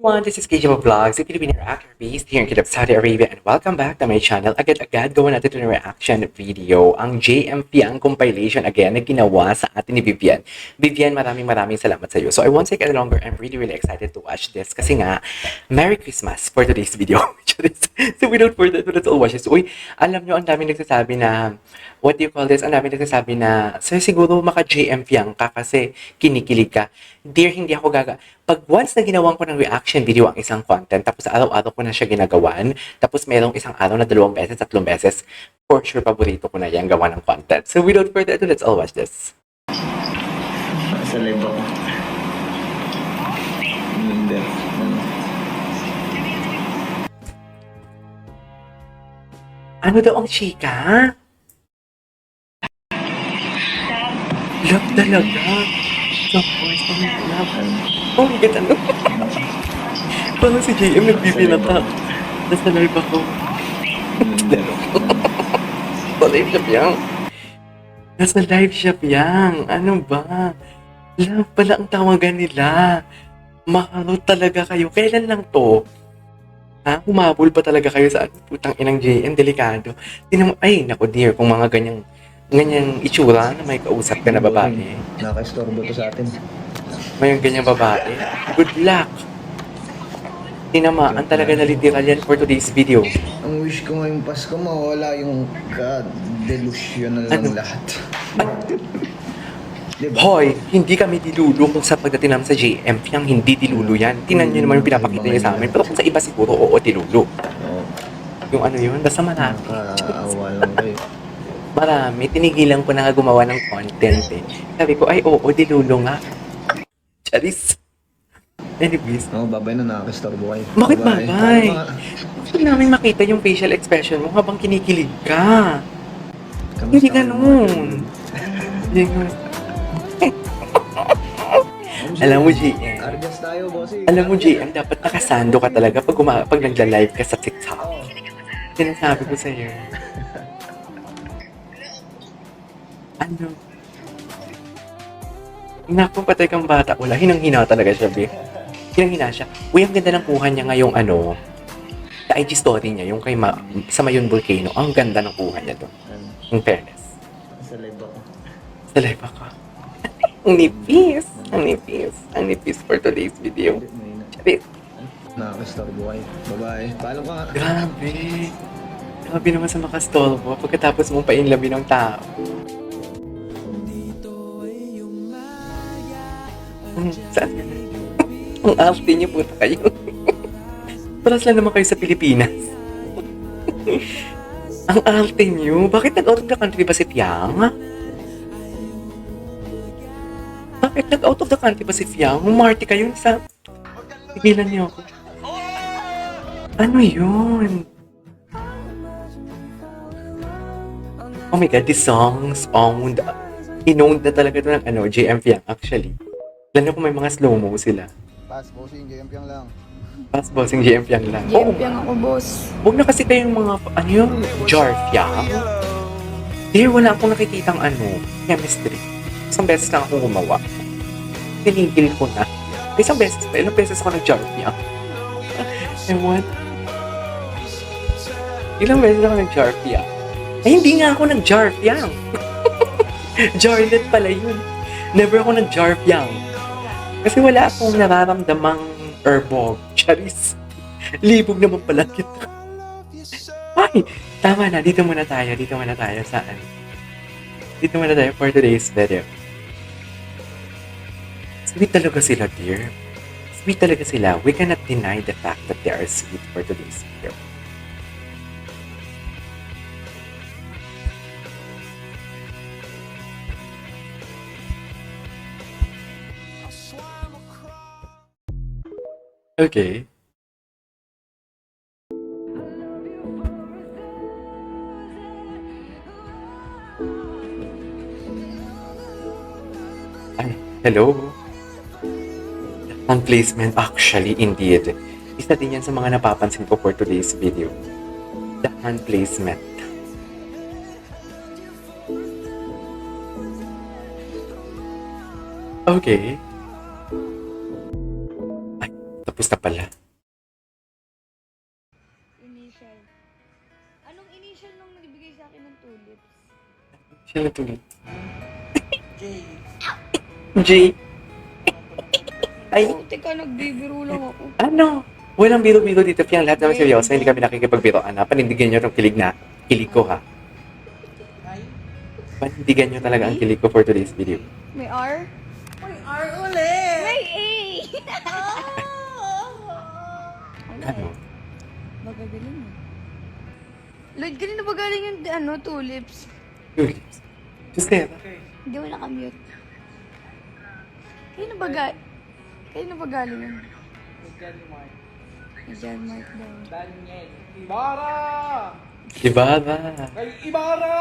Everyone, this is KJ Vlogs, a Filipino actor based here in Kidab, Saudi Arabia, and welcome back to my channel. Agad-agad gawa natin ito ng reaction video, ang JM Fiang compilation again na ginawa sa atin ni Vivian. Vivian, maraming salamat sa iyo. So I won't take any longer. I'm really excited to watch this kasi nga, Merry Christmas for today's video. So without further ado, let's all watch this. Uy, alam nyo, ang dami nagsasabi na, what do you call this? Ang dami nagsasabi na, so siguro maka JM Fiang ka kasi kinikilig ka. Dear, hindi ako pag once na ginawan ko ng reaction video ang isang content, tapos araw-araw ko na siya ginagawan, tapos merong isang araw na 2 beses, 3 beses, for sure, paborito ko na yan gawa ng content. So without further ado, let's all watch this. Sa live ako. Hindi. Ano daw ang chika? Love talaga. Of course, love. Oh my God, ano? Parang si JM nagbibinata. Nasa live ako. Nasa live siya, Piang. Nasa live siya, Piang. Ano ba? Love pala ang tawagan nila. Mahalo talaga kayo. Kailan lang to? Ha? Humabol pa talaga kayo sa putang inang JM? Delikado. Tinan mo, ay, naku dear, kung mga ganyang itsura na may kausap ka na babae. Naka-istorbo to sa atin. May ganyang babae. Good luck. Tinamaan talaga na literal yan for today's video. Ang wish ko ngayong Pasko mawala yung ka-delusional Ano? ng lahat. Diba? Hoy, hindi kami dilulo kung sa pagdating namin sa JM. Yang hindi dilulo yan. Tingnan nyo naman yung pinapakita niya sa amin. Pero kung sa iba siguro, oo, dilulo. Oo. Yung ano yun, basta marami. Nakakaawa lang kayo. Marami. Tinigilan ko na nga gumawa ng content eh. Sabi ko, ay oo, dilulo nga. Charis. Anyways. Oo, babay na, nakaka-istorbo kayo. Bakit babay? Mga- Gusto namin makita yung facial expression mo habang kinikilig ka. Kamusta Hindi kayo, ganun. Hindi ganun. Alam mo, GM. Argas tayo, bossy. Alam mo, GM, dapat nakasando ka talaga pag nagla-live ka sa TikTok. Sinasabi ko sa'yo. Ano? Naku, patay kang bata. Wala, hinang-hina talaga siya, be. Hinang-hina siya. Uy, ang ganda ng kuha niya ngayong ano, sa IG story niya, yung kay sa Mayon Volcano. Ang ganda ng kuha niya doon. In fairness. Sa live ako. Sa live ako. Ang nipis. Ang nipis. Ang nipis for today's video. Charis. Nakaka-istorbo kayo. Bye-bye. Paalam ka nga. Grabe. Grabe naman sa makastolbo pagkatapos mong painlabi ng tao. Saan ka na? Ang arte niyo, puta kayo. Paras lang naman kayo sa Pilipinas. Ang arte niyo. Bakit nag-out of the country ba si Piang? Bakit nag-out of the country ba si Piang? Umarty kayo sa... Tigilan niyo ako. Ano yun? Oh my God, this song's owned. Inowned na talaga ito ng JM Fiang actually. Lalo kung may mga slow-mo sila. Pass, bossing. JM Piang lang. Pas bossing JM Fiang lang. JM Piang ako, boss. Huwag na kasi kayong mga, ano yung jar Fiang? Dear, wala akong nakikitang chemistry. Isang beses lang akong gumawa. Tinigil ko na. Isang beses pa, ilang beses ako nag-jar Fiang. Ewan. Ilang beses ako nag-jar Fiang. Ay, hindi nga ako nag-jar Fiang. Jarlet pala yun. Never ako nag-jar Fiang. Kasi wala akong nararamdamang herbog. Charis. Libog naman pala kita. Ay, tama na. Dito muna tayo. Saan? Dito muna tayo for today's video. Sweet talaga sila, dear. Sweet talaga sila. We cannot deny the fact that they are sweet for today's video. Okay. Ay, hello. Ang placement, actually, indeed. Isa din yan sa mga napapansin ko for today's video. The hand placement. Okay. Tapos na pala. Initial. Anong initial nung nagbigay sa akin ng tulips? Siya na tuloy. J. J. Ay, Oh, teka, nagbibiro lang ako. ano? Walang biro-biro dito, Piang. Lahat naman seryoso. Hindi kami nakikipagbiroan. Panindigan nyo itong kilig ko, ha? Panindigan nyo talaga ang kilig ko for today's video. May R? Uy, R ulit! May A! Ano? Magagaling mo. Lloyd, kanina ba galing yung tulips? Tulips. Justera. Hindi mo nakamute. Kanina ba galing yun? Jan Mark daw. Daniel Ibarra! Ibarra. Kay Ibarra!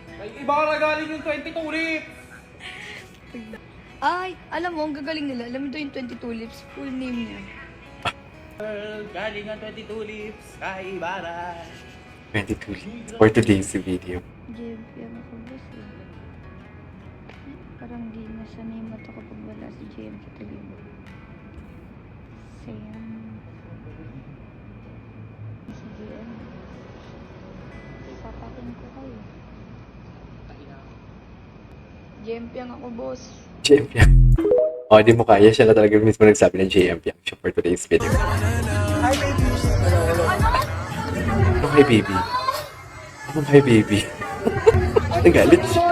Kay Ibarra galing yung 20 tulips! Ay, alam mo, ang gagaling nila. Alam mo ito yung 20 tulips. Full name niya. Girl, galing ang 20 tulips kay Ibarra! 22 leads for today's video. JB, ano ko ba siya? Parang di nasanay mata kapag wala si JM sa tabi mo. Sayang. Si JM. Papakin ko kayo. JM Piang ako, boss. JM Piang. O, di mo kaya. Siya na talaga mismo nagsabi ng JM Piang siya for today's video. Hi, baby! Ano kay baby? Ano kay baby? Nagalit siya.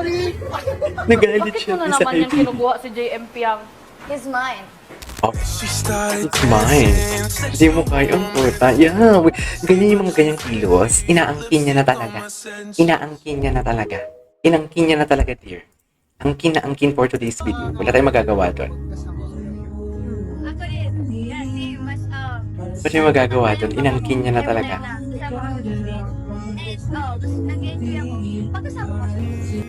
Nagalit siya. Ano Isa naman kay yung baby. kinukuha si JM Piang? He's mine. Oh, it's mine. Hindi mo kaya ang puta. Yeah, ganyan yung mga ganyang kilos. Inaangkin niya na talaga. Inaangkin niya na talaga. Inangkin niya na talaga, dear. Angkin na angkin for today's video. Wala tayong magagawa doon. Ako rin. Yan, si mas, Wala tayong magagawa doon. Inangkin niya na talaga. nag-enjoy ako. Pagkasama ko siya.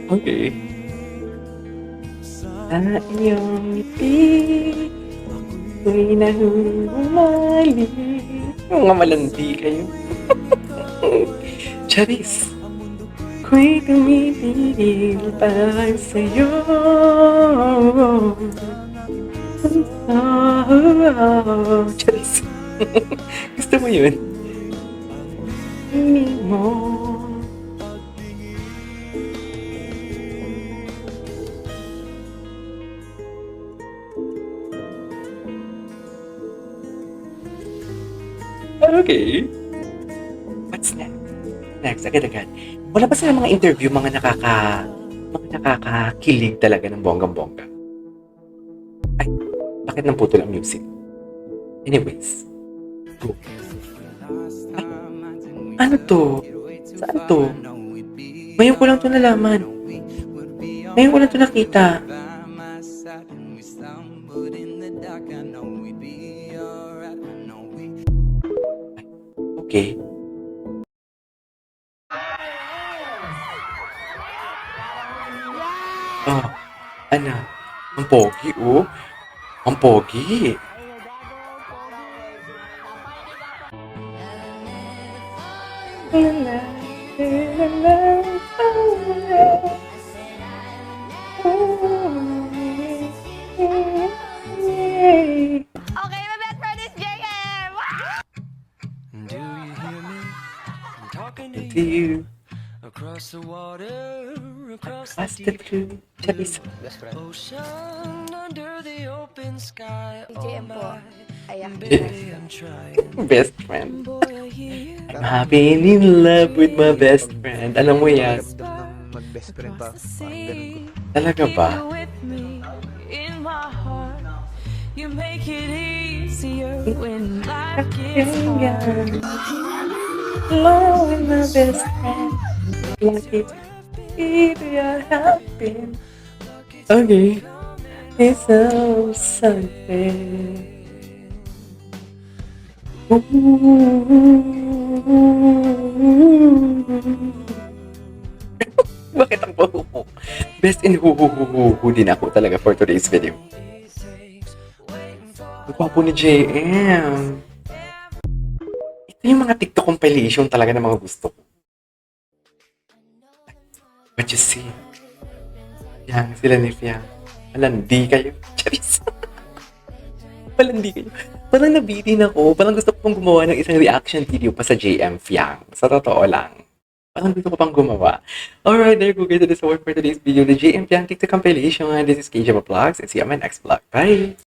Okay. Sa iyong ngiti, ako'y nahumali. Mga malandi kayo. Charis. Ako'y tumitigil para sa'yo. Charis. Gusto mo yun? Hindi mo. Okay. What's next? Next, agad-agad. Wala ba sila mga interview, mga nakakakilig talaga ng bonggang-bongga? Ay, bakit nang putol ang music? Anyways. Go. Ay, ano to? Saan to? Ngayon ko lang to nalaman. Ngayon ko lang to nakita. Okay. Oh, ano? Ang pogi, oh. Ang pogi. Okay, my best friend is JM! Do you hear me? I'm talking to To you you, across the water, across as the the blue, Charis. ocean, under the open sky. Si JM po. Ayak. Baby, I'm trying. Best friend. Boy, I hear you. I'm happy in love with my best friend. Alam mo yan. Mag-best friend pa. See Talaga ba? you with me in my heart. You make it easier when life gets hard. Love with my best friend. Like it. If you're happy. Okay. It's so something. Bakit ang huhu? Best in huhuhuhu din ako talaga for today's video. Ang gwapo ni JM. Ito yung mga TikTok compilation talaga ng mga gusto ko. What you see? Yan, sila ni Fiang. Alandi kayo. Charis. Parang hindi kayo. Parang nabitin ako. Parang gusto ko pang gumawa ng isang reaction video pa sa JM Fiang. Sa totoo lang. Parang gusto ko pang gumawa. Alright, there you go guys. That is all for today's video. The JM Fiang TikTok compilation. This is KJ Vlogs. And see you on my next vlog. Bye!